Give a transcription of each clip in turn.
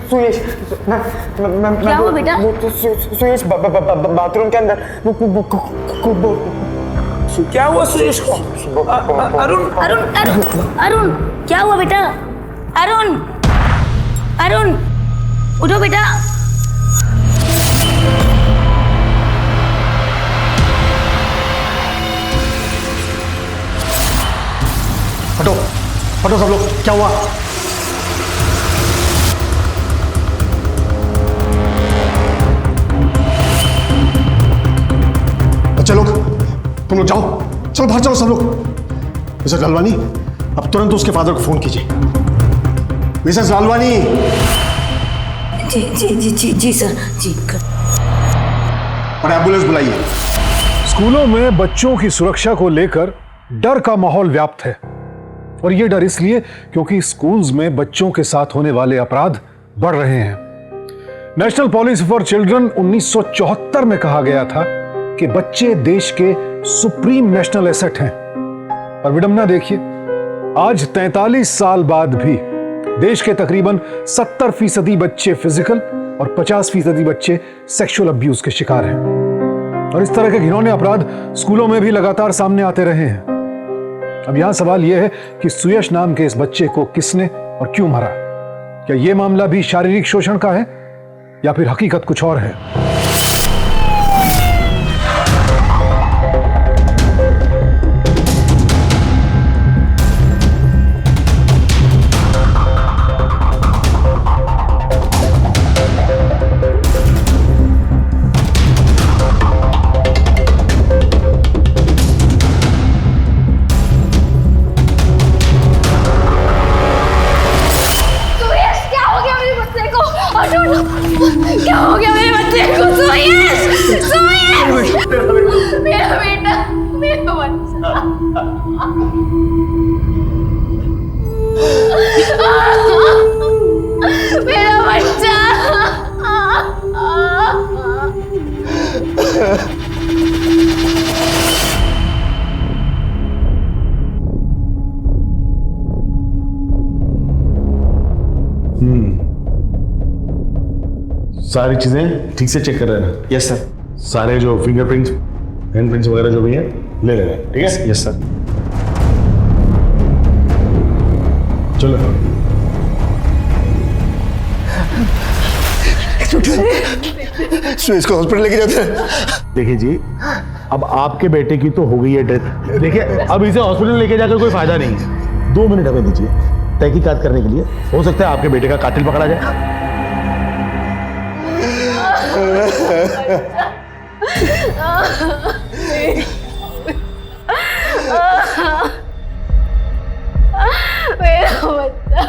सुयश, क्या हुआ बेटा? सुयश बाथरूम के अंदर क्या हुआ सुयश को? अरुण अरुण अरुण अरुण क्या हुआ बेटा? अरुण अरुण उठो बेटा। हटो हटो सब लोग, क्या हुआ? बच्चे लोग, तुम लोग जाओ, चलो बाहर चलो सब लोग। मिसेस लालवानी, अब तुरंत उसके फादर को फोन कीजिए। मिसेस लालवानी। जी जी जी जी जी सर जी। और एम्बुलेंस बुलाइए। स्कूलों में बच्चों की सुरक्षा को लेकर डर का माहौल व्याप्त है, और यह डर इसलिए क्योंकि स्कूल्स में बच्चों के साथ होने वाले अपराध बढ़ रहे हैं। नेशनल पॉलिसी फॉर चिल्ड्रन 1974 में कहा गया था कि बच्चे देश के सुप्रीम नेशनल एसेट हैं, और विडंबना देखिए, आज 43 साल बाद भी देश के तकरीबन 70% बच्चे फिजिकल और 50% बच्चे सेक्सुअल अब्यूज के शिकार हैं। और इस तरह के घिनौने अपराध स्कूलों में भी लगातार सामने आते रहे हैं। अब यहां सवाल यह है कि सुयश नाम के इस बच्चे को किसने और क्यों मारा? क्या यह मामला भी शारीरिक शोषण का है या फिर हकीकत कुछ और है? क्या हो गया मेरे बच्चे को? सुयश सुयश मेरा बेटा, मेरा बच्चा। मेरा बच्चा। सारी चीजें ठीक से चेक कर रहे हैं ना? Yes sir. सारे जो फिंगरप्रिंट्स, हैंडप्रिंट्स वगैरह जो भी है ले रहे हैं, ठीक है? Yes sir. चलो सुयश को हॉस्पिटल लेके जाते हैं। देखिए जी, अब आपके बेटे की तो हो गई है डेथ। देखिए, अब इसे हॉस्पिटल लेके जाकर कोई फायदा नहीं है। 2 मिनट हमें दीजिए तहकीकात करने के लिए, हो सकता है आपके बेटे का कातिल पकड़ा जाए। मेरा बच्चा।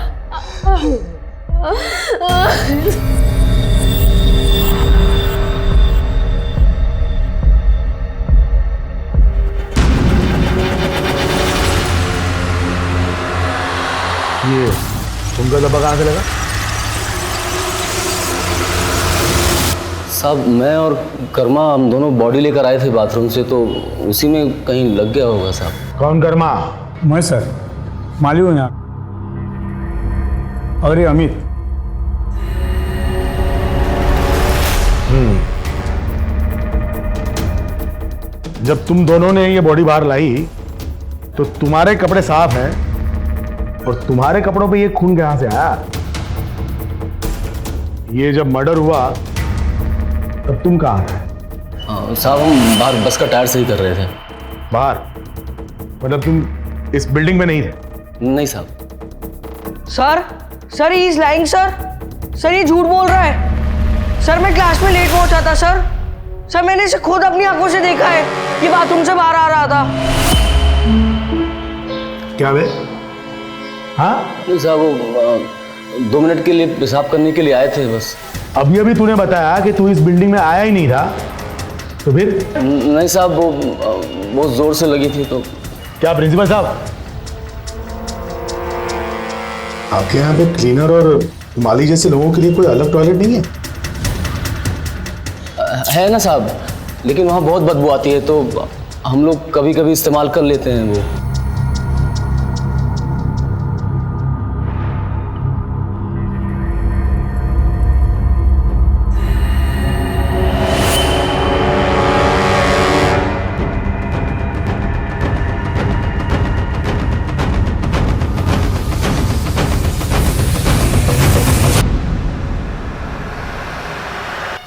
ये उनका दबा कहाँ से लगा? साहब, मैं और कर्मा हम दोनों बॉडी लेकर आए थे बाथरूम से, तो उसी में कहीं लग गया होगा साहब। कौन कर्मा? मैं सर, माली हूँ यहाँ। और ये अमित। जब तुम दोनों ने ये बॉडी बाहर लाई तो तुम्हारे कपड़े साफ हैं, और तुम्हारे कपड़ों पे ये खून कहां से आया? ये जब मर्डर हुआ तब तुम कहां थे? साहब, हम बाहर बस का टायर सही कर रहे थे। बाहर? मतलब तुम इस बिल्डिंग में नहीं थे? नहीं साहब। Sir he is lying sir, ये झूठ बोल रहा है। सर, मैं क्लास में लेट पहुंचा था सर, मैंने इसे खुद अपनी आंखों से देखा है, ये बाथरूम से बाहर आ रहा था। क्या वे? हाँ? नहीं साहब, वो 2 मिनट के लिए पेशाब करने के लिए आए थे बस। अभी अभी तूने बताया कि तू इस बिल्डिंग में आया ही नहीं था, तो फिर? नहीं साहब, वो बहुत जोर से लगी थी तो। क्या प्रिंसिपल साहब, आपके यहाँ पे क्लीनर और माली जैसे लोगों के लिए कोई अलग टॉयलेट नहीं है? है ना साहब, लेकिन वहाँ बहुत बदबू आती है, तो हम लोग कभी कभी इस्तेमाल कर लेते हैं वो।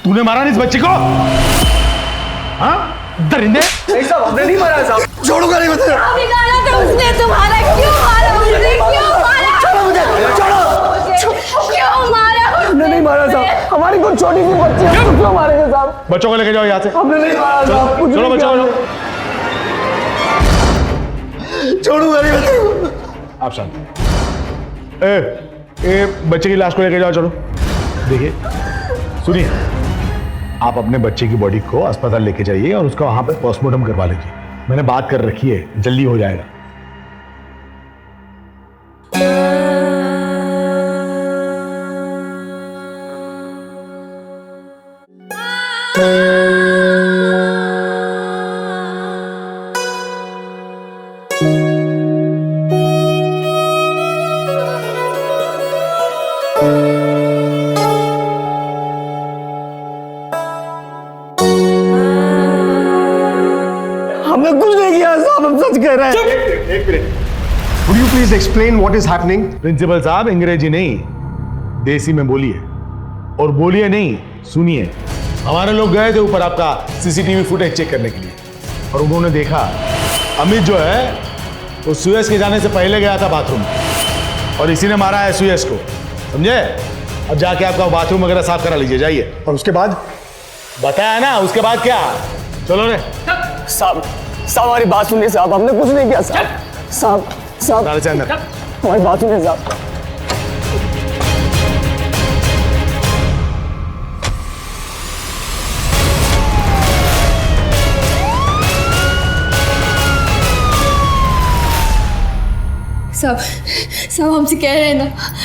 तूने मारा नहीं इस बच्चे को? हाँ दरिंदे। नहीं साहब, हमने नहीं मारा साहब। छोड़ूंगा नहीं मैं। अभी गाना था उसने, तुम्हारा क्यों मारा उसने? क्यों मारा? छोड़ो मुझे, छोड़ो। क्यों मारा उसने? हमने नहीं मारा साहब, हमारी कुछ छोटी सी बच्ची है, उसको क्यों मारेंगे साहब? बच्चों को लेके जाओ यहाँ से। हमने नहीं मारा साहब, कुछ चलो नहीं बच्चों किया। को छोड़ूंगा नहीं मैं। आप शांत। ए बच्चे की लाश को लेके जाओ, चलो। देखिए सुनिए, आप अपने बच्चे की बॉडी को अस्पताल लेके जाइए और उसका वहां पे पोस्टमार्टम करवा लीजिए। मैंने बात कर रखी है, जल्दी हो जाएगा। हमने कुछ नहीं किया साहब, हम सच कह रहे हैं। Would you please explain what is happening? Principal साहब, अंग्रेजी नहीं देसी में बोलिए, और बोलिए नहीं सुनिए। हमारे लोग गए थे ऊपर आपका सीसीटीवी फुटेज चेक करने के लिए, और उन्होंने देखा अमित जो है वो सुयस के जाने से पहले गया था बाथरूम, और इसी ने मारा है सुयस को, समझे? अब जाके आपका बाथरूम वगैरह साफ करा लीजिए, जाइए। और उसके बाद? बताया ना, उसके बाद क्या? चलो रे। साहब हमारी बात सुनिए साहब, हमने कुछ नहीं किया साहब। साहब साले से अंदर। हमारी बात सुनिए साहब। साहब हमसे कह रहे हैं ना,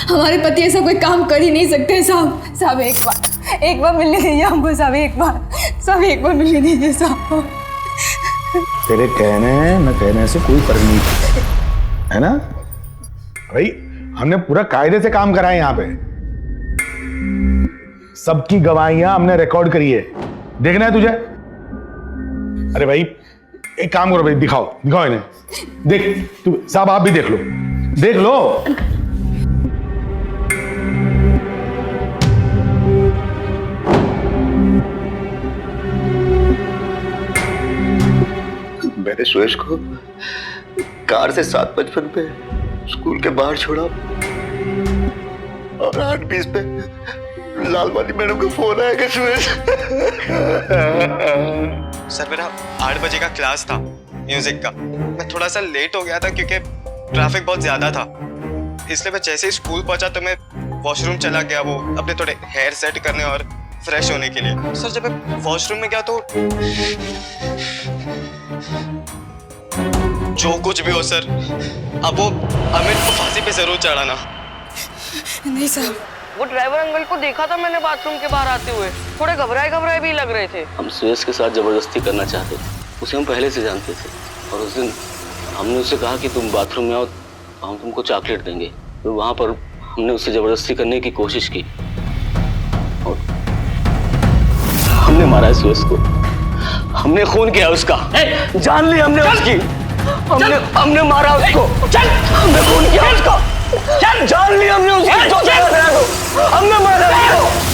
हमारे पति ऐसा कोई काम कर ही नहीं सकते साहब। एक बार मिलने दीजिए हमको साहब, एक बार मिलने दीजिए साहब। तेरे कहने न कहने से कोई फर्क नहीं है ना भाई। हमने पूरा कायदे से काम करा है यहाँ पे, सबकी गवाहियां हमने रिकॉर्ड करी है। देखना है तुझे? अरे भाई एक काम करो भाई, दिखाओ इन्हें। देख तू साहब, आप भी देख लो। मैंने सुयश को कार से 7:55 पे स्कूल के बाहर छोड़ा, और 8:20 पे लालवानी मैडम का फोन आया कि सुयश। सर मेरा 8 बजे का क्लास था म्यूजिक का, मैं थोड़ा सा लेट हो गया था क्योंकि ट्रैफिक बहुत ज्यादा था, इसलिए मैं जैसे ही स्कूल पहुंचा तो मैं वॉशरूम चला गया, वो अपने थोड़े हेयर सेट करने और फ्रेश होने के लिए। सर जब मैं वॉशरूम में गया तो जो कुछ भी हो सर, अब वो अमित को फांसी पे जरूर चढ़ाना। नहीं साहब, वो ड्राइवर अंकल को देखा था मैंने बाथरूम के बाहर आते हुए, थोड़े घबराए भी लग रहे थे। हम सुयस के साथ जबरदस्ती करना चाहते थे, उसे हम पहले से जानते थे, और उस दिन हमने उससे कहा कि तुम बाथरूम में आओ, हम तुमको चॉकलेट देंगे। तो वहां पर हमने उससे जबरदस्ती करने की कोशिश की और हमने मारा है सुयस को, हमने खून किया उसका। जान ली हमने उसकी, हमने मारा उसको, हमने खून किया उसका, जान ली हमने उसकी, हमने मारा उसको।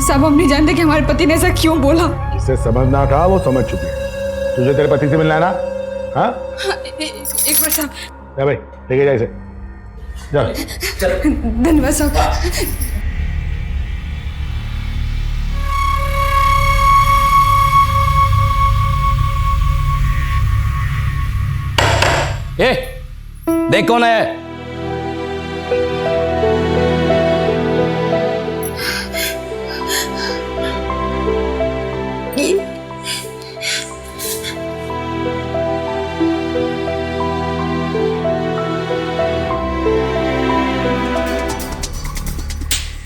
साहब हम नहीं जानते कि हमारे पति ने ऐसा क्यों बोला। जिसे समझना था वो समझ चुके हैं। तुझे तेरे पति से मिलना है ना? हाँ? एक बार साहब। जा भाई, लेके जा इसे, जा। धन्यवाद साहब। देख कौन है?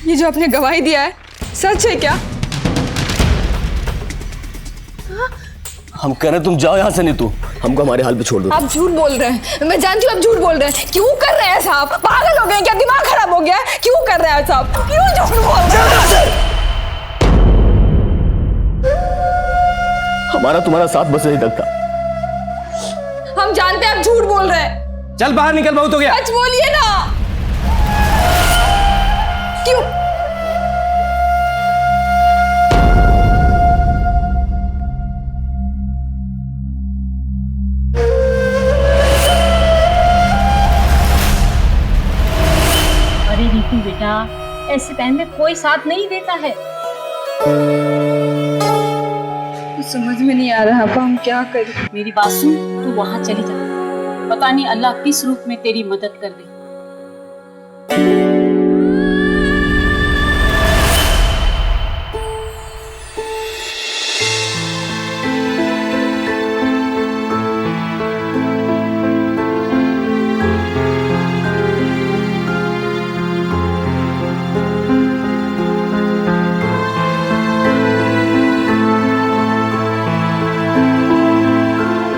ये जो आपने गवाही दिया है सच है क्या? हम कह रहे तुम जाओ यहाँ से, नहीं तू हमको हमारे हाल पे छोड़ दो। आप झूठ बोल रहे हैं, मैं जानती हूँ आप झूठ बोल रहे हैं। क्यों कर रहे हैं साहब? पागल हो गए क्या? दिमाग खराब हो गया है? क्यों कर रहे हैं साहब? क्यों झूठ बोल रहे हैं? हमारा तुम्हारा साथ बस यही तक था। हम जानते हैं आप झूठ बोल रहे हैं। चल बाहर निकल, बहुत हो गया। सच बोलिए ना। क्यों? अरे रीतू बेटा, ऐसे टाइम में कोई साथ नहीं देता है। कुछ समझ में नहीं आ रहा अब हम क्या करें। मेरी बात सुन, तू वहां चली जा, पता नहीं अल्लाह किस रूप में तेरी मदद कर दे।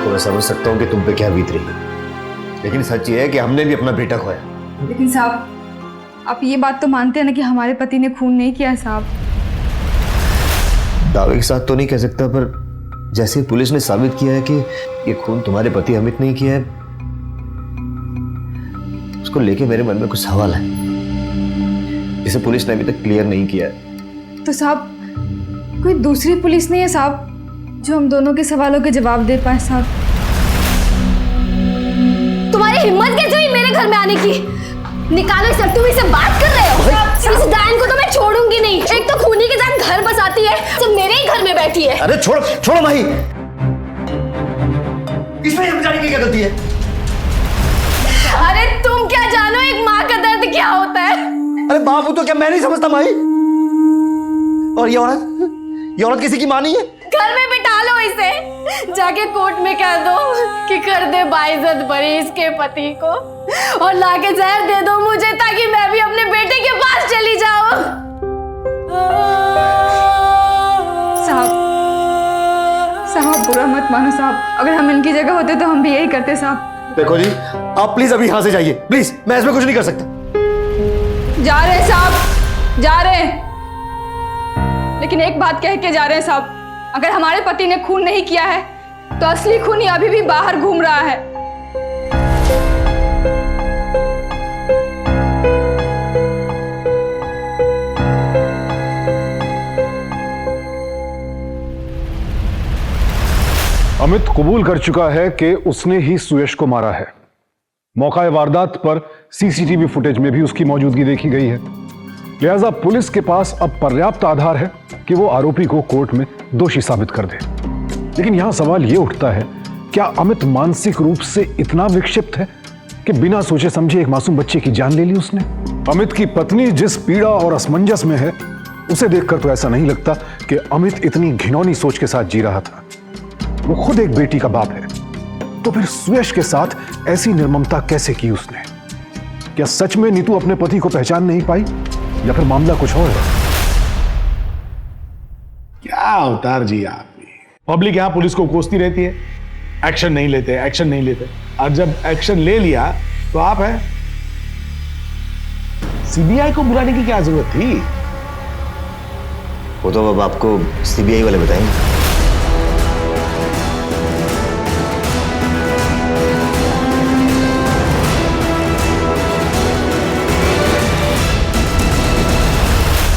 मैं समझ सकता हूँ कि तुम पे क्या बीत रही है, लेकिन सच ये है कि हमने भी अपना बेटा खोया। लेकिन साहब, आप ये बात तो मानते हैं ना कि हमारे पति ने खून नहीं किया साहब? दावे के साथ तो नहीं कह सकता, पर जैसे पुलिस ने साबित किया है कि ये खून तुम्हारे पति अमित नहीं किया है, उसको लेके मेरे मन में कुछ सवाल है जिसे पुलिस ने अभी तक क्लियर नहीं किया है। तो साहब, कोई दूसरी पुलिस नहीं है साहब जो हम दोनों के सवालों के जवाब दे पाए साहब? तुम्हारी हिम्मत कैसे हुई मेरे घर में आने की? निकालो इसे, तुम इससे बात कर रहे हो? इस डायन को तो मैं छोड़ूंगी नहीं। एक तो खूनी के साथ घर बसाती है, सब मेरे ही घर में बैठी है। अरे छोड़ो छोड़ो माही, इसमें हम जाने की क्या गलती है? अरे तुम क्या जानो एक माँ का दर्द क्या होता है? अरे बाबू तो क्या मैं नहीं समझता माही? और ये औरत किसी की माँ नहीं है? घर में बिठा लो इसे, जाके कोर्ट में कह दो कि कर दे बाइज्जत बरी इसके पति को, और लाके जहर दे दो मुझे ताकि मैं भी अपने बेटे के पास चली जाऊं। साहब बुरा मत मानो साहब, अगर हम इनकी जगह होते तो हम भी यही करते साहब। देखो जी, आप प्लीज अभी यहाँ से जाइए प्लीज, मैं इसमें कुछ नहीं कर सकता। जा रहे हैं साहब, जा रहे हैं, लेकिन एक बात कह के जा रहे हैं साहब, अगर हमारे पति ने खून नहीं किया है तो असली खूनी अभी भी बाहर घूम रहा है। अमित कबूल कर चुका है कि उसने ही सुयश को मारा है। मौका वारदात पर सीसीटीवी फुटेज में भी उसकी मौजूदगी देखी गई है। लिहाजा पुलिस के पास अब पर्याप्त आधार है कि वो आरोपी को कोर्ट में दोषी साबित कर दे। लेकिन यहां सवाल यह उठता है, क्या अमित मानसिक रूप से इतना विक्षिप्त है कि बिना सोचे समझे एक मासूम बच्चे की जान ले ली उसने? अमित की पत्नी जिस पीड़ा और असमंजस में है, उसे देखकर तो ऐसा नहीं लगता कि अमित इतनी घिनौनी सोच के साथ जी रहा था। वो खुद एक बेटी का बाप है, तो फिर सुयश के साथ ऐसी निर्ममता कैसे की उसने? क्या सच में नीतू अपने पति को पहचान नहीं पाई, या फिर मामला कुछ और है? क्या अवतार जी आप भी। पब्लिक यहां पुलिस को कोसती रहती है, एक्शन नहीं लेते, एक्शन नहीं लेते, और जब एक्शन ले लिया तो आप हैं। सीबीआई को बुलाने की क्या जरूरत थी? वो तो अब आपको सीबीआई वाले बताएंगे।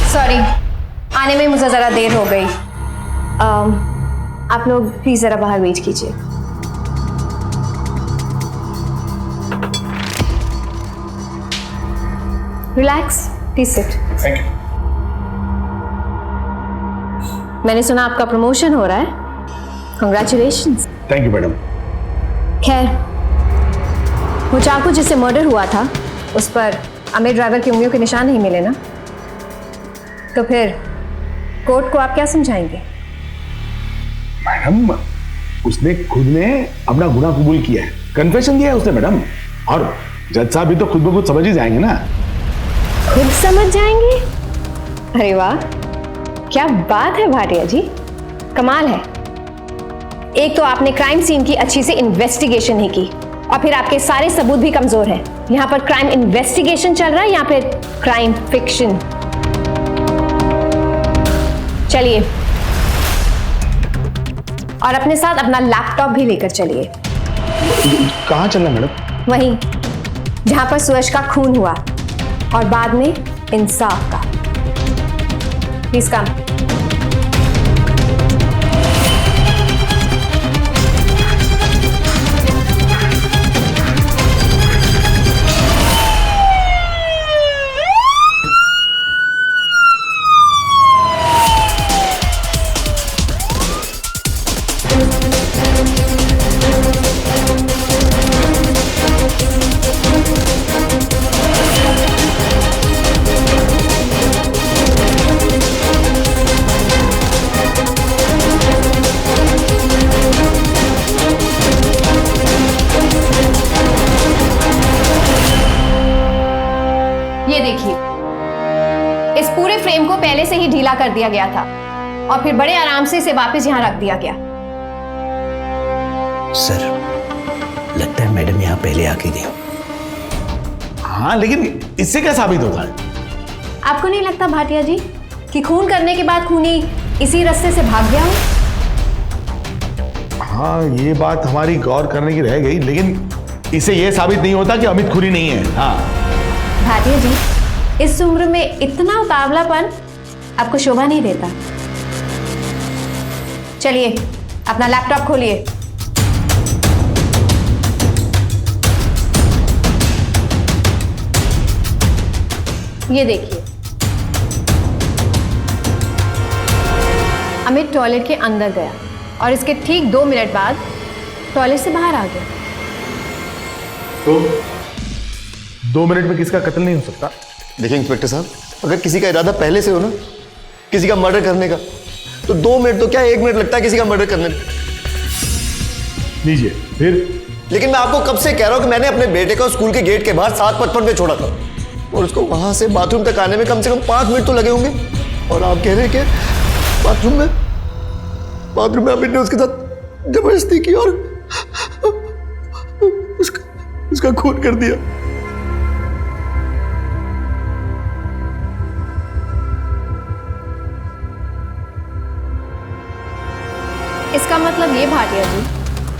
सॉरी, आने में मुझे ज़रा देर हो गई। आप लोग प्लीज़ ज़रा बाहर वेट कीजिए। Relax, please sit. Thank you. मैंने सुना आपका प्रमोशन हो रहा है, कंग्रेचुलेशंस। Thank you madam. खैर, वो चाकू जिससे मर्डर हुआ था उस पर अमित ड्राइवर की उंगलियों के निशान नहीं मिले ना, तो फिर कोर्ट को आप क्या समझाएंगे? मैडम, उसने खुद ने अपना गुनाह कबूल किया है, कन्फेशन दिया है उसने मैडम, और जज साहब भी तो खुद ब खुद समझ ही जाएंगे ना। खुद समझ जाएंगे? अरे वाह, क्या बात है भाटिया जी, कमाल है। एक तो आपने क्राइम सीन की अच्छी से इन्वेस्टिगेशन नहीं की, और फिर आपके सारे सबूत भी कमजोर हैं। यहाँ पर क्राइम इन्वेस्टिगेशन चल रहा है या फिर क्राइम फिक्शन? चलिए, और अपने साथ अपना लैपटॉप भी लेकर चलिए। कहाँ चलना मैडम? वहीं जहां पर सुयश का खून हुआ और बाद में इंसाफ का। Please come. ये देखिए, इस पूरे फ्रेम को पहले से ही ढीला कर दिया गया था और फिर बड़े आराम से इसे वापस यहां रख दिया गया। सर, लगता है मैडम यहाँ पहले आके गई। हाँ, लेकिन इससे क्या साबित होता है? आपको नहीं लगता भाटिया जी कि खून करने के बाद खूनी इसी रास्ते से भाग गया हो? हाँ, ये बात हमारी गौर करने की रह गई, लेकिन इससे ये साबित नहीं होता कि अमित खूनी नहीं है। हाँ भाटिया जी, इस उम्र में इतना उतावलापन आपको शोभा नहीं देता। चलिए अपना लैपटॉप खोलिए। ये देखिए, अमित टॉयलेट के अंदर गया और इसके ठीक 2 मिनट बाद टॉयलेट से बाहर आ गया। तो 2 मिनट में किसका कत्ल नहीं हो सकता? देखिए इंस्पेक्टर साहब, अगर किसी का इरादा पहले से हो ना, किसी का मर्डर करने का, तो 2 मिनट तो क्या 1 मिनट लगता है किसी का मर्डर करने में। लीजिए फिर। लेकिन मैं आपको कब से कह रहा हूं कि मैंने अपने बेटे को स्कूल के गेट के बाहर 7:55 पे छोड़ा था और उसको वहां से बाथरूम तक आने में कम से कम 5 मिनट तो लगे होंगे, और आप कह रहे हैं कि बाथरूम में अमित ने उसके साथ जबरदस्ती की और उसका खून कर दिया। इसका मतलब ये भाटिया जी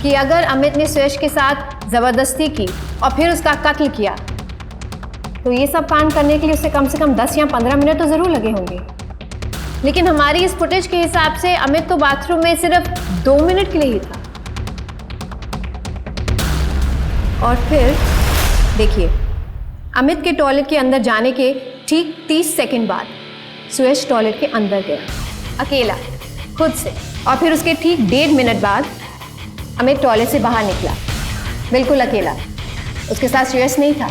कि अगर अमित ने सुयश के साथ जबरदस्ती की और फिर उसका कत्ल किया, तो ये सब कांड करने के लिए उसे कम से कम 10 या 15 मिनट तो जरूर लगे होंगे। लेकिन हमारी इस फुटेज के हिसाब से अमित तो बाथरूम में सिर्फ 2 मिनट के लिए ही था। और फिर देखिए, अमित के टॉयलेट के अंदर जाने के ठीक 30 सेकंड बाद सुयश टॉयलेट के अंदर गया अकेला, खुद से, और फिर उसके ठीक 1.5 मिनट बाद अमित टॉयलेट से बाहर निकला, बिल्कुल अकेला। उसके साथ सुयश नहीं था।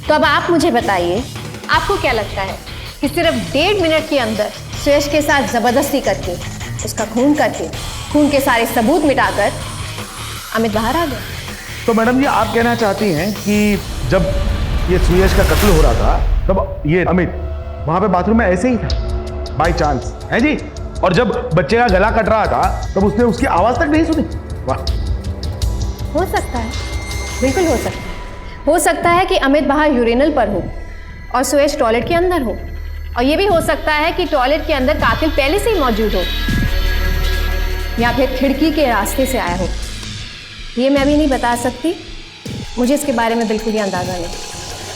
तो अब आप मुझे बताइए, आपको क्या लगता है कि सिर्फ 1.5 मिनट के अंदर सुयश के साथ जबरदस्ती करके, उसका खून करके, खून के सारे सबूत मिटाकर अमित बाहर आ गया? तो मैडम जी, आप कहना चाहती हैं कि जब ये सुयश का कत्ल हो रहा था तब ये अमित वहां पे बाथरूम में ऐसे ही था, बाय चांस, है जी? और जब बच्चे का गला कट रहा था तब उसने उसकी आवाज तक नहीं सुनी? वाह। हो सकता है, बिल्कुल हो सकता है। हो सकता है कि अमित बाहर यूरिनल पर हो और सुयश टॉयलेट के अंदर हो, और ये भी हो सकता है कि टॉयलेट के अंदर कातिल पहले से ही मौजूद हो या फिर खिड़की के रास्ते से आया हो। ये मैं भी नहीं बता सकती, मुझे इसके बारे में बिल्कुल ही अंदाज़ा नहीं।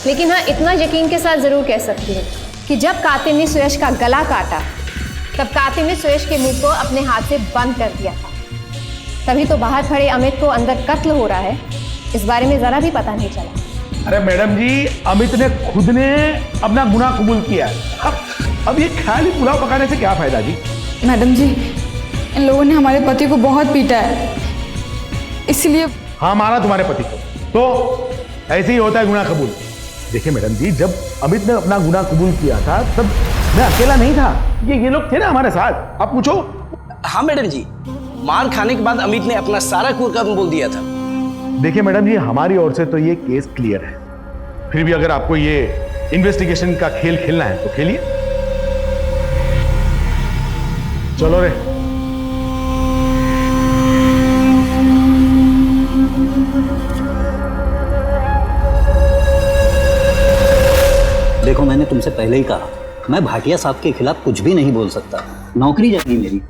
लेकिन हाँ, इतना यकीन के साथ ज़रूर कह सकती हूँ कि जब कातिल ने सुयश का गला काटा तब कातिल ने सुयश के मुंह को अपने हाथ से बंद कर दिया था। तभी तो बाहर खड़े अमित को अंदर कत्ल हो रहा है, इस बारे में ज़रा भी पता नहीं चला। अरे मैडम जी, अमित ने खुद ने अपना गुनाह कबूल किया है। अब ये खाली पुलाव पकाने से क्या फायदा जी? मैडम जी, इन लोगों ने हमारे पति को बहुत पीटा है, इसलिए। हाँ, मारा तुम्हारे पति को, तो ऐसे ही होता है गुनाह कबूल। देखिए मैडम जी, जब अमित ने अपना गुनाह कबूल किया था तब मैं अकेला नहीं था, ये लोग थे ना हमारे साथ। आप पूछो। हाँ मैडम जी, मार खाने के बाद अमित ने अपना सारा कुकर्म बोल दिया था। देखिए मैडम जी, हमारी ओर से तो ये केस क्लियर है, फिर भी अगर आपको ये इन्वेस्टिगेशन का खेल खेलना है तो खेलिए। चलो रे। देखो, मैंने तुमसे पहले ही कहा, मैं भाटिया साहब के खिलाफ कुछ भी नहीं बोल सकता, नौकरी जाएगी मेरी।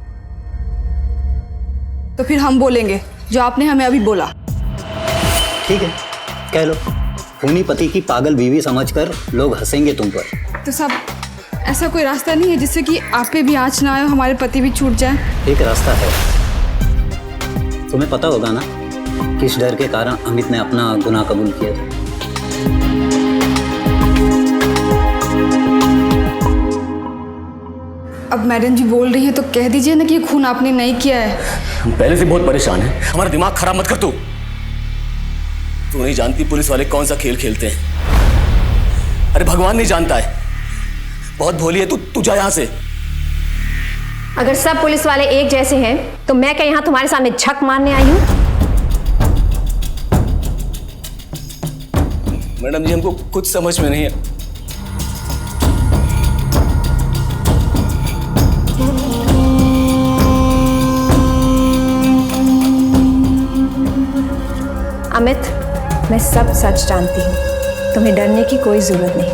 तो फिर हम बोलेंगे जो आपने हमें अभी बोला। ठीक है, कह लो। खूनी पति की पागल बीवी समझकर लोग हंसेंगे तुम पर। तो सब ऐसा कोई रास्ता नहीं है जिससे कि आप पे भी आँच ना आए, हमारे पति भी छूट जाए? एक रास्ता है, तुम्हें पता होगा ना किस डर के कारण अमित ने अपना गुनाह कबूल किया था। अब मैडम जी बोल रही है तो कह दीजिए ना कि ये खून आपने नहीं किया है। हम पहले से बहुत परेशान हैं, हमारा दिमाग खराब मत कर तू नहीं जानती पुलिस वाले कौन सा खेल खेलते हैं। अरे भगवान नहीं जानता है, बहुत भोली है तू जा यहां से। अगर सब पुलिस वाले एक जैसे हैं तो मैं क्या यहाँ तुम्हारे सामने झक मारने आई हूँ? मैडम जी हमको कुछ समझ में नहीं है। अमित, मैं सब सच जानती हूँ, तुम्हें डरने की कोई जरूरत नहीं।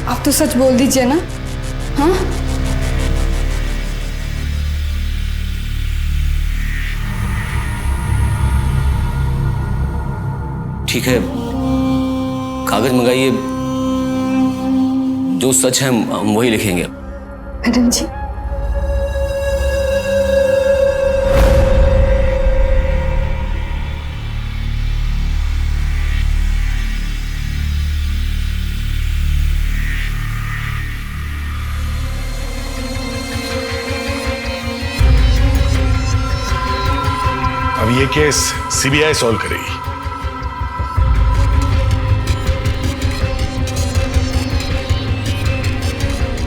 आप तो सच बोल दीजिए ना। हाँ, ठीक है, कागज मंगाइए, जो सच है हम वही लिखेंगे। मैडम जी, अब ये केस सीबीआई सॉल्व करेगी।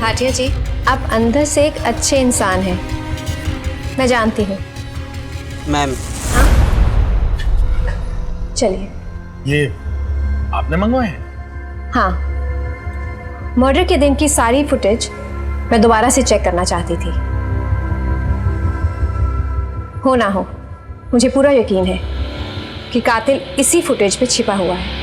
भाटिया जी, आप अंदर से एक अच्छे इंसान हैं, मैं जानती हूँ। मैम, चलिए। ये आपने मंगवाए हैं? हाँ, मर्डर के दिन की सारी फुटेज मैं दोबारा से चेक करना चाहती थी। हो ना हो, मुझे पूरा यकीन है कि कातिल इसी फुटेज पे छिपा हुआ है।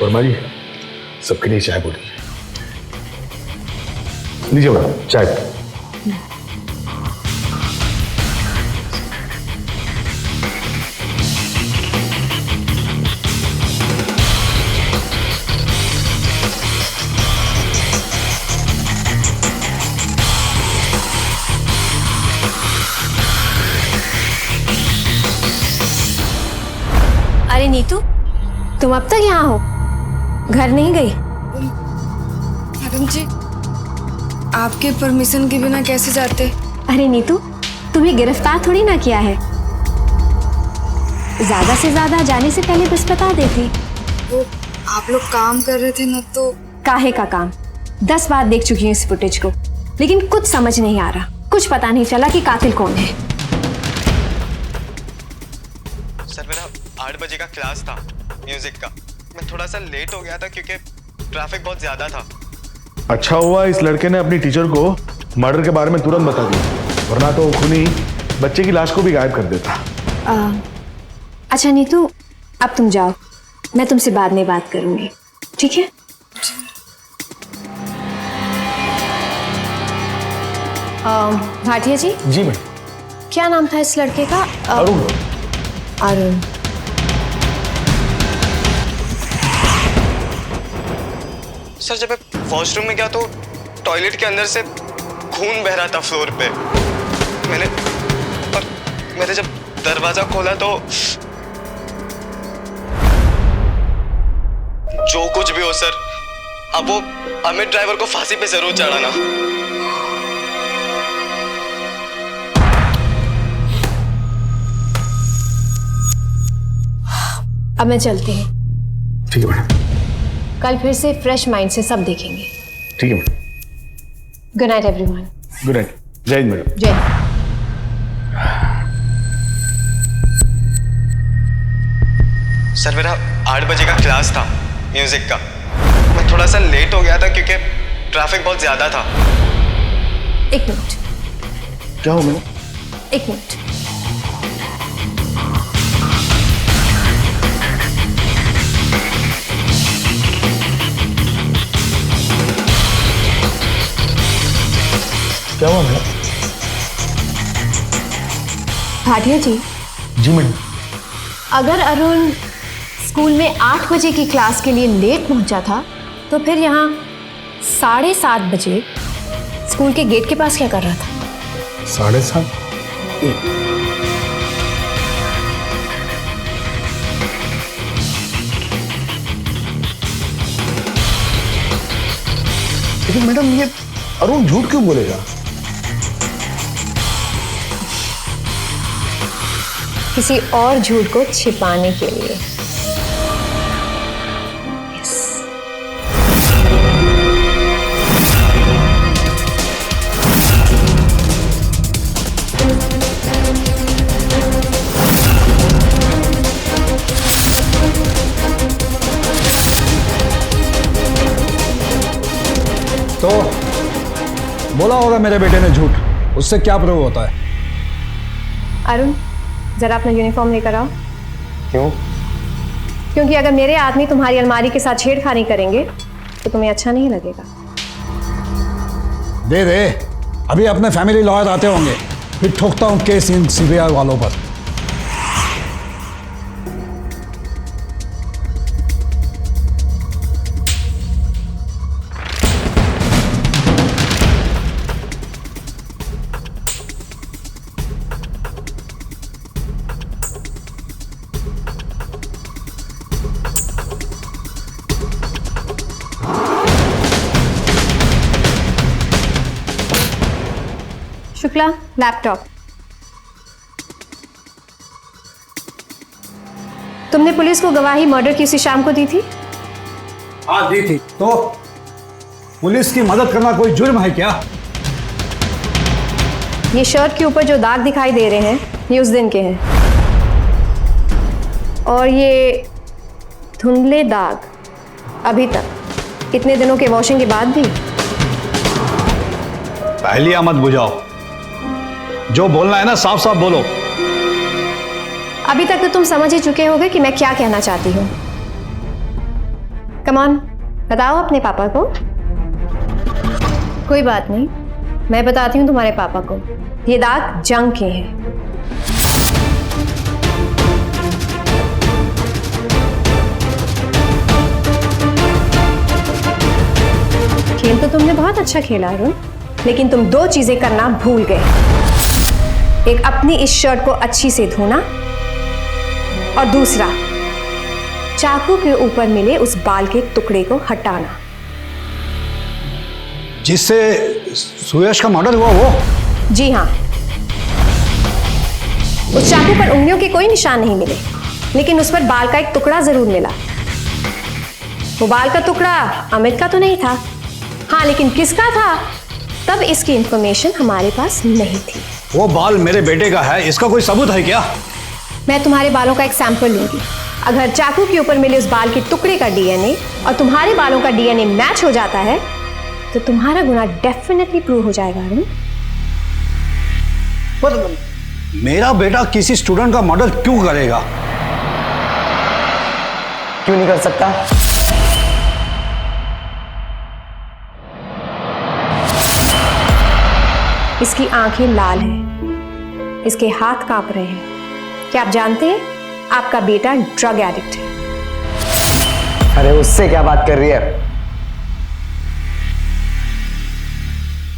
वर्मा जी, सबके लिए चाय बोलिए। लीजिए मैडम चाय। अरे नीतू, तुम अब तक यहाँ हो, घर नहीं गई? मैडम जी, आपके परमिशन के बिना कैसे जाते? अरे नीतू, तुम्हें गिरफ्तार थोड़ी ना किया है, ज्यादा से ज्यादा जाने से पहले बस बता देती। वो आप लोग काम कर रहे थे ना, तो काहे का काम? 10 बार देख चुकी हूँ इस फुटेज को, लेकिन कुछ समझ नहीं आ रहा, कुछ पता नहीं चला कि कातिल कौन है। सर, मेरा 8 बजे का क्लास था म्यूजिक का, मैं थोड़ा सा लेट हो गया था क्योंकि ट्रैफिक बहुत ज्यादा था। अच्छा हुआ इस लड़के ने अपनी टीचर को मर्डर के बारे में तुरंत बता दिया, वरना तो खूनी बच्चे की लाश को भी गायब कर देता। अच्छा नीतू, अब तुम जाओ, मैं तुमसे बाद में बात करूंगी, ठीक है? भाटिया जी। जी मैडम। क्या नाम था इस लड़के का? अरुण। अरुण। सर, जब मैं वॉशरूम में गया तो टॉयलेट के अंदर से खून बह रहा था फ्लोर पे। मैंने जब दरवाजा खोला तो जो कुछ भी हो सर, अब वो अमित ड्राइवर को फांसी पे जरूर चढ़ाना। अब मैं चलती हूँ। ठीक है मैडम। कल फिर से फ्रेश माइंड से सब देखेंगे। ठीक है madam. Good night everyone. Good night. जय हिंद मैडम। जय हिंद। सर मेरा 8 बजे का क्लास था म्यूजिक का। मैं थोड़ा सा लेट हो गया था क्योंकि ट्रैफिक बहुत ज्यादा था। एक मिनट। क्या हो मैडम? एक मिनट। क्या हुआ मैडम? भाटिया जी, जी मैडम। अगर अरुण स्कूल में 8 बजे की क्लास के लिए लेट पहुंचा था तो फिर यहाँ 7:30 बजे स्कूल के गेट के पास क्या कर रहा था? 7:30। लेकिन मैडम ये अरुण झूठ क्यों बोलेगा? किसी और झूठ को छिपाने के लिए। तो बोला होगा मेरे बेटे ने झूठ, उससे क्या प्रूव होता है? अरुण, जरा अपना यूनिफॉर्म लेकर आओ। क्यों? क्योंकि अगर मेरे आदमी तुम्हारी अलमारी के साथ छेड़खानी करेंगे तो तुम्हें अच्छा नहीं लगेगा। दे दे, अभी अपने फैमिली लॉयर आते होंगे, फिर ठोकता हूँ केस इन सीबीआई वालों पर। शुक्ला, लैपटॉप। तुमने पुलिस को गवाही मर्डर की उसी शाम को दी थी? हाँ दी थी। तो पुलिस की मदद करना कोई जुर्म है क्या? ये शर्ट के ऊपर जो दाग दिखाई दे रहे हैं ये उस दिन के हैं, और ये धुंधले दाग अभी तक, इतने दिनों के वॉशिंग के बाद भी। पहलिया मत बुझाओ, जो बोलना है ना साफ साफ बोलो। अभी तक तो तुम समझ ही चुके होगे कि मैं क्या कहना चाहती हूँ। कम ऑन, बताओ अपने पापा को। कोई बात नहीं, मैं बताती हूँ तुम्हारे पापा को। ये दाग जंग के हैं। खेल तो तुमने बहुत अच्छा खेला अरुण, लेकिन तुम 2 चीजें करना भूल गए। एक, अपनी इस शर्ट को अच्छी से धोना, और दूसरा, चाकू के ऊपर मिले उस बाल के टुकड़े को हटाना। जिससे सुयश का मर्डर हुआ वो? जी हाँ। उस चाकू पर उंगलियों के कोई निशान नहीं मिले, लेकिन उस पर बाल का एक टुकड़ा जरूर मिला। वो बाल का टुकड़ा अमित का तो नहीं था। हाँ, लेकिन किसका था तब इसकी इंफॉर्मेशन हमारे पास नहीं थी। वो बाल मेरे बेटे का है, इसका कोई सबूत है क्या? मैं तुम्हारे बालों का एक सैंपल लूंगी। अगर चाकू के ऊपर मिले उस बाल के टुकड़े का डीएनए और तुम्हारे बालों का डीएनए मैच हो जाता है तो तुम्हारा गुनाह डेफिनेटली प्रूव हो जाएगा अरुण। पर मेरा बेटा किसी स्टूडेंट का मर्डर क्यों करेगा? क्यों नहीं कर सकता? इसकी आंखें लाल हैं, इसके हाथ कांप रहे हैं। क्या आप जानते हैं आपका बेटा ड्रग एडिक्ट है? अरे उससे क्या बात कर रही है?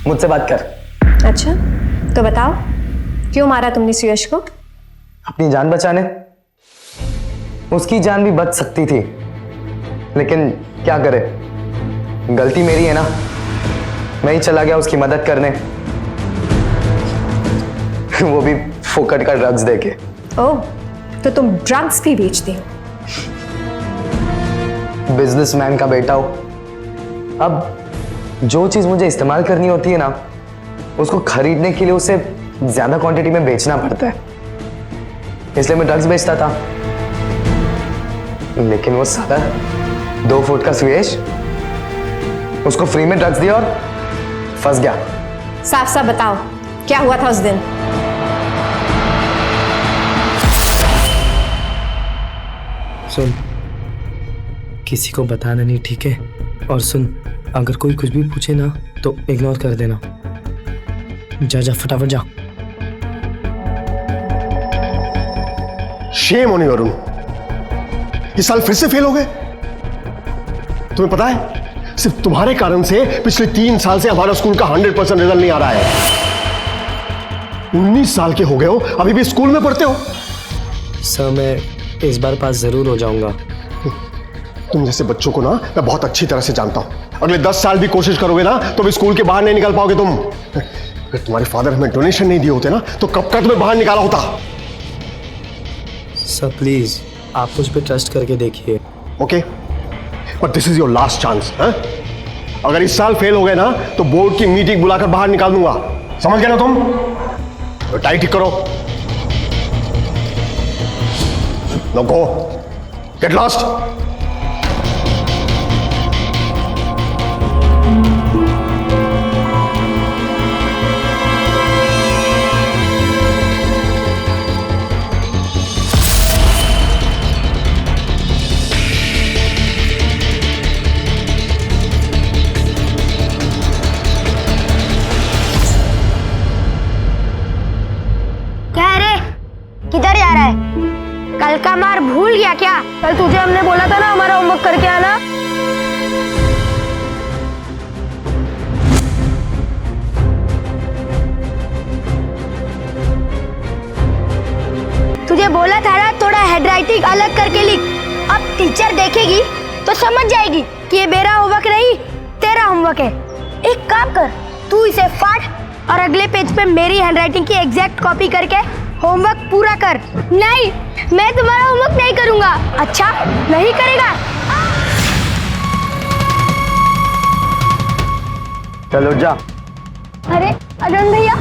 मुझसे बात कर। अच्छा, तो बताओ क्यों मारा तुमने सुयश को? अपनी जान बचाने। उसकी जान भी बच सकती थी, लेकिन क्या करे, गलती मेरी है ना। मैं ही चला गया उसकी मदद करने, वो भी फोकट का ड्रग्स देके। ओह, तो तुम ड्रग्स भी बेचते हो? बिजनेसमैन का बेटा हो, अब जो चीज मुझे इस्तेमाल करनी होती है ना, उसको खरीदने के लिए उसे ज्यादा क्वांटिटी में बेचना पड़ता है, इसलिए मैं ड्रग्स बेचता था। लेकिन वो साला 2 फुट का सुयश उसको फ्री में ड्रग्स दिया और फंस गया। साफ साफ बताओ क्या हुआ था उस दिन? सुन, किसी को बताना नहीं, ठीक है? और सुन, अगर कोई कुछ भी पूछे ना तो इग्नोर कर देना। जा जा फटाफट जा। शेम ऑन यू अरुण, इस साल फिर से फेल हो गए। तुम्हें पता है सिर्फ तुम्हारे कारण से पिछले 3 साल से हमारा स्कूल का 100% रिजल्ट नहीं आ रहा है। 19 साल के हो गए हो, अभी भी स्कूल में पढ़ते हो। सर मैं इस बार पास जरूर हो जाऊंगा। तुम जैसे बच्चों को ना मैं बहुत अच्छी तरह से जानता हूं। अगले 10 साल भी कोशिश करोगे ना तो भी स्कूल के बाहर नहीं निकल पाओगे तुम। अगर तुम्हारे फादर हमें डोनेशन नहीं दिए होते ना तो कब का तुम्हें बाहर निकाला होता। सर प्लीज आप मुझ पे ट्रस्ट करके देखिए। Okay, but this is your last chance. अगर इस साल फेल हो गए ना तो बोर्ड की मीटिंग बुलाकर बाहर निकाल दूंगा, समझ गए ना तुम? तो टाई ठीक करो। नो गो, गेट लॉस्ट। किधर जा रहा है? कल का मार भूल गया क्या? कल तुझे हमने बोला था ना हमारा होमवर्क करके आना। तुझे बोला था ना थोड़ा हैंडराइटिंग अलग करके लिख। अब टीचर देखेगी तो समझ जाएगी कि ये मेरा होमवर्क नहीं तेरा होमवर्क है। एक काम कर, तू इसे फाड़ और अगले पेज पे मेरी हैंडराइटिंग की एग्जैक्ट कॉपी करके होमवर्क पूरा कर। नहीं, मैं तुम्हारा होमवर्क नहीं करूंगा। अच्छा, नहीं करेगा? चलो जा। अरे अरुण भैया,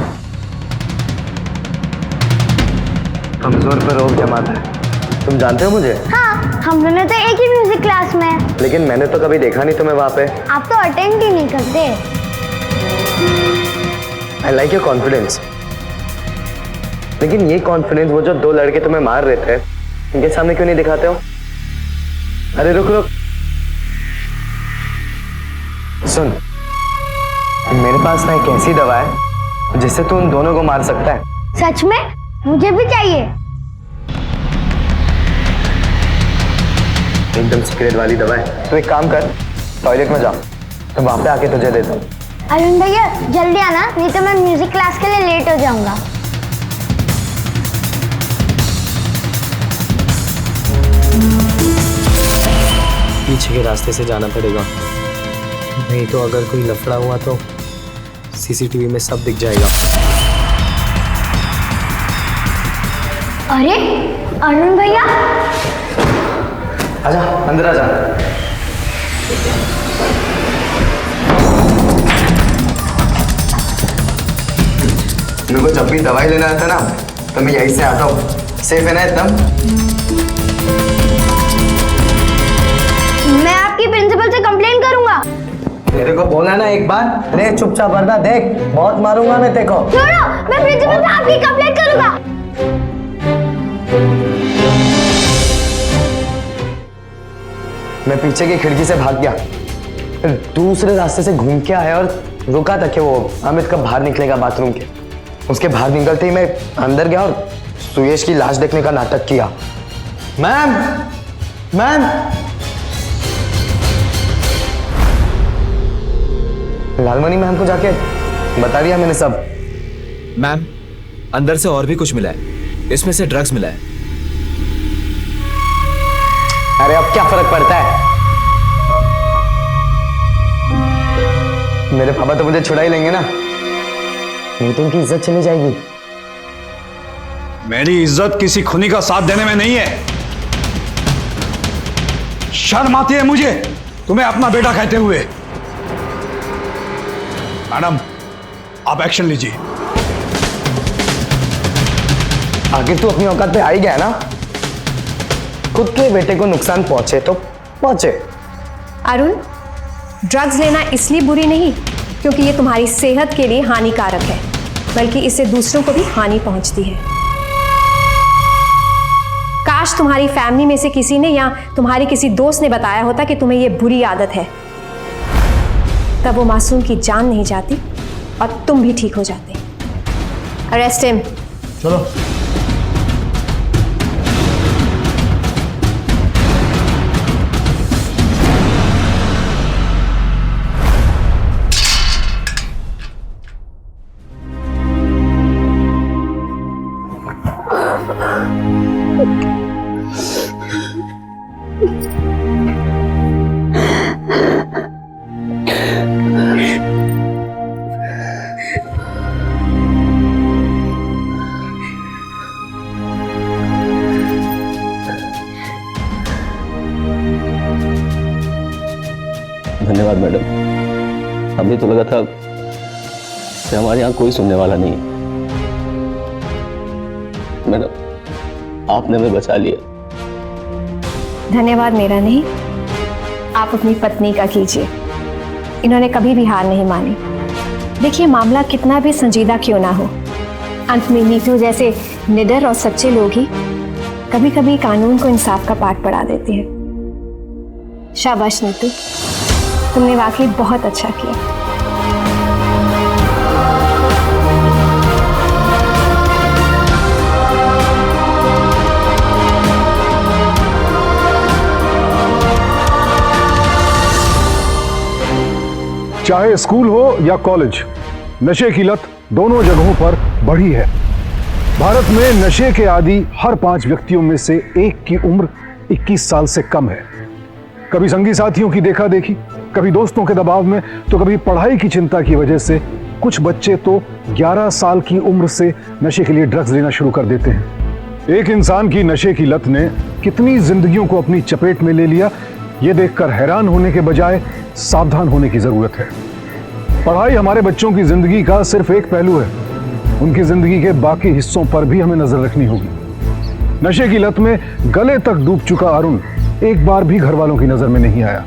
कमजोर पर रोब जमाता है। तुम जानते हो मुझे? हाँ, हम दोनों तो एक ही म्यूजिक क्लास में हैं। लेकिन मैंने तो कभी देखा नहीं तुम्हें वहां पे। आप तो अटेंड ही नहीं करते। I like your confidence. लेकिन ये कॉन्फिडेंस वो जो 2 लड़के तुम्हें मार रहे थे इनके सामने क्यों नहीं दिखाते हो? अरे रुक रुक, सुन, मेरे पास ना एक ऐसी दवा है जिससे तू उन दोनों को मार सकता है। सच में? मुझे भी चाहिए। एकदम सीक्रेट वाली दवा है। तू एक काम कर, टॉयलेट में जा, तो वहां पे आके तुझे देता हूँ। अरुण भैया जल्दी आना, नहीं तो मैं म्यूजिक क्लास के लिए लेट हो जाऊंगा। पीछे के रास्ते से जाना पड़ेगा, नहीं तो अगर कोई लफड़ा हुआ तो सीसीटीवी में सब दिख जाएगा। अरे अरुण भैया, आजा अंदर आजा। मेरे को जब भी दवाई लेना आता ना तो मैं यहीं से आता हूँ। सेफ है ना एकदम? मैं आपकी प्रिंसिपल से कंप्लेंट करूंगा। तेरे को बोला ना एक बार, अरे चुपचाप वरना देख बहुत मारूंगा मैं तेरे को। छोड़ो, मैं प्रिंसिपल से आपकी कंप्लेंट करूंगा। मैं पीछे की खिड़की से भाग गया, फिर दूसरे रास्ते से घूम के आया और रुका था कि वो अमित कब बाहर निकलेगा बाथरूम के। उसके बाहर निकलते ही मैं अंदर गया और सुयश की लाश देखने का नाटक किया। मैम, मैम, लालमणि मैम को जाके बता दिया मैंने सब। मैम, अंदर से और भी कुछ मिला है, इसमें से ड्रग्स मिला है। अरे अब क्या फर्क पड़ता है? मेरे पापा तो मुझे छुड़ा ही लेंगे ना, नहीं तो उनकी इज्जत चली जाएगी। मेरी इज्जत किसी खूनी का साथ देने में नहीं है। शर्म आती है मुझे तुम्हें अपना बेटा कहते हुए। मैडम, आप एक्शन लीजिए। आखिर तू अपनी औकात पे आ ही गया ना। खुद के बेटे को नुकसान पहुंचे तो पहुंचे। अरुण, ड्रग्स लेना इसलिए बुरी नहीं क्योंकि ये तुम्हारी सेहत के लिए हानिकारक है, बल्कि इससे दूसरों को भी हानि पहुंचती है। काश तुम्हारी फैमिली में से किसी ने या तुम्हारे किसी दोस्त ने बताया होता कि तुम्हें ये बुरी आदत है, तब वो मासूम की जान नहीं जाती और तुम भी ठीक हो जाते। Arrest him. चलो। धन्यवाद मैडम। अभी तो लगा था कि हमारे यहाँ कोई सुनने वाला नहीं है। मैडम, आपने हमें बचा लिया। धन्यवाद मेरा नहीं, आप अपनी पत्नी का कीजिए। इन्होंने कभी भी हार नहीं मानी। देखिए, मामला कितना भी संजीदा क्यों ना हो, अंत में नीतू जैसे निडर और सच्चे लोग ही कभी कभी कानून को इंसाफ का पाठ पढ़ा देते हैं। शाबाश नीतू, तुमने वाकई बहुत अच्छा किया। चाहे स्कूल हो या कॉलेज, नशे की लत दोनों जगहों पर बढ़ी है। भारत में नशे के आदी हर 5 व्यक्तियों में से एक की उम्र 21 साल से कम है। कभी संगी साथियों की देखा देखी, कभी दोस्तों के दबाव में, तो कभी पढ़ाई की चिंता की वजह से कुछ बच्चे तो 11 साल की उम्र से नशे के लिए ड्रग्स लेना शुरू कर देते हैं। एक इंसान की नशे की लत ने कितनी जिंदगियों को अपनी चपेट में ले लिया, ये देखकर हैरान होने के बजाय सावधान होने की जरूरत है। पढ़ाई हमारे बच्चों की जिंदगी का सिर्फ एक पहलू है, उनकी जिंदगी के बाकी हिस्सों पर भी हमें नजर रखनी होगी। नशे की लत में गले तक डूब चुका अरुण एक बार भी घर वालों की नजर में नहीं आया।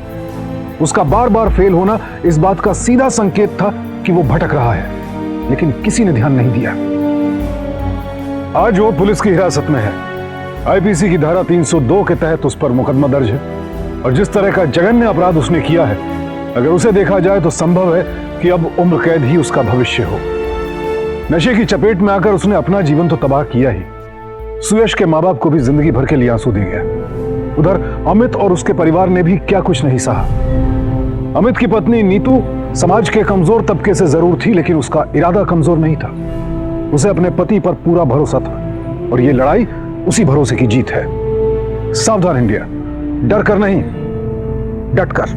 उसका बार बार फेल होना इस बात का सीधा संकेत था कि वो भटक रहा है, लेकिन किसी ने ध्यान नहीं दिया। आज वो पुलिस की हिरासत में है। आईपीसी की धारा 302 के तहत उस पर मुकदमा दर्ज है, और जिस तरह का जघन्य अपराध उसने किया है, अगर उसे देखा जाए तो संभव है कि अब उम्र कैद ही उसका भविष्य हो। नशे की चपेट में आकर उसने अपना जीवन तो तबाह किया ही, सुयश के माँ बाप को भी जिंदगी भर के लिए आंसू दे गया। उधर अमित और उसके परिवार ने भी क्या कुछ नहीं सहा। अमित की पत्नी नीतू समाज के कमजोर तबके से जरूर थी, लेकिन उसका इरादा कमजोर नहीं था। उसे अपने पति पर पूरा भरोसा था, और ये लड़ाई उसी भरोसे की जीत है। सावधान इंडिया, डर कर नहीं, डट कर।